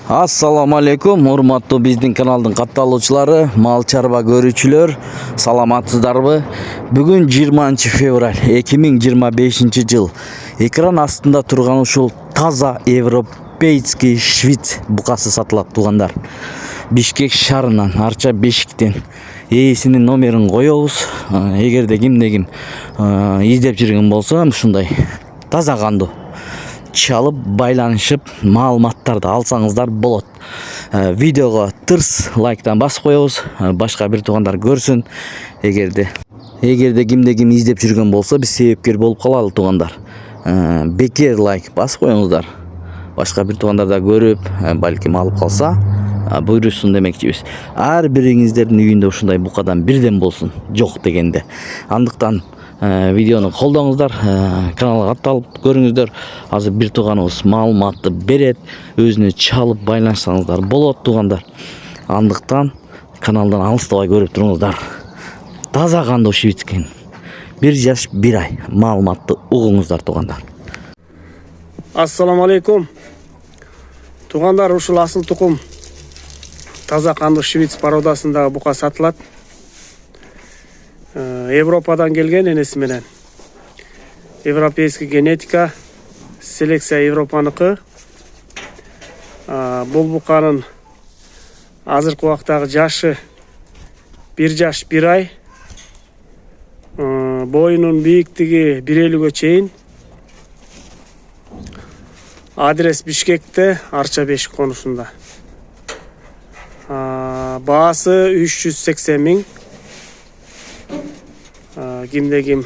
Assalamu alaikum, урматтуу биздин каналдын катталуучулары, мал чарба көрүүчүлөр, саламатсыздарбы? Бүгүн 20 февраль 2025 жыл. Экран астында турган ушул таза европейский швиц букасы сатылат туугандар. Бишкек шаарынан, Арча Бешиктен ээсинин номерин коебуз. Эгерде кимде-ким издеп жүргөн болсо, ушундай таза кандуу чалып байланышып маалыматтарды алсаңыздар болот. Видеого тырс лайктан басып коебуз, башка бир туугандар көрсүн. Эгерде кимде-ким издеп жүргөн болсо, биз себепкер болуп калалы туугандар. Бекер лайк басып коюңуздар. Башка бир туугандар да көрүп, балким алып калса, буйрушсун демекчибиз. Ар бириңиздердин үйүндө ушундай букадан бирден болсун, жок дегенде. Андыктан видеону колдоңуздар, каналга катталып көрүңүздөр. Азыр бир тууганыбыз маалыматты берет, өзүнө чалып байланышсаңыздар болот туугандар. Андыктан каналдан алыстабай көрүп туруңуздар. Таза кандуу швиц экен. 1 жаш 1 ай маалыматты угуңуздар туугандар. Ассаламу алейкум. Туугандар, ушул асыл тукум таза кандуу швиц породасындагы бука сатылат. Европадан келген энеси менен. Европейский генетика, селекция Европаныкы. Бул буканын азыркы убактагы жашы 1 жаш 1 ай. Боюнун бийиктиги 1,50 чейин. Адрес Бишкекте, Арча Бешик конушунда. Баасы 380 миң. Кимде-ким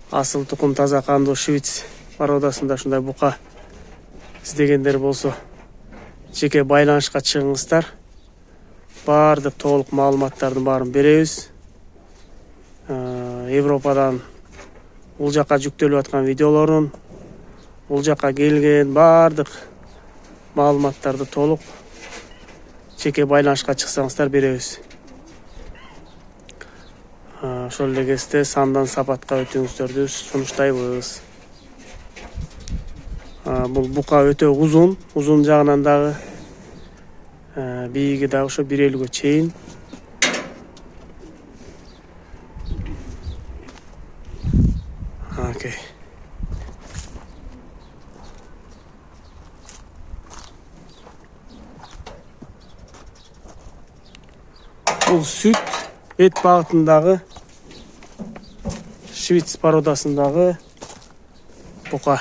асыл тукум таза кандуу швиц породасында ушундай бука издегендер болсо, жеке байланышка чыгыңыздар. Бардык толук маалыматтардын баарын беребиз. Европадан бул жака жүктөлүп аткан видеолорун, бул жака келген бардык маалыматтарды толук жеке байланышка чыксаңыздар беребиз. Ошол эле кезде сандан сапатка өтүүңүздөрдү сунуштайбыз. Бул бука өтө узун жагынан дагы, бийиги дагы ошо 1,50 чейин. Окей. Бул сүт эт багытындагы швиц породасындагы бука.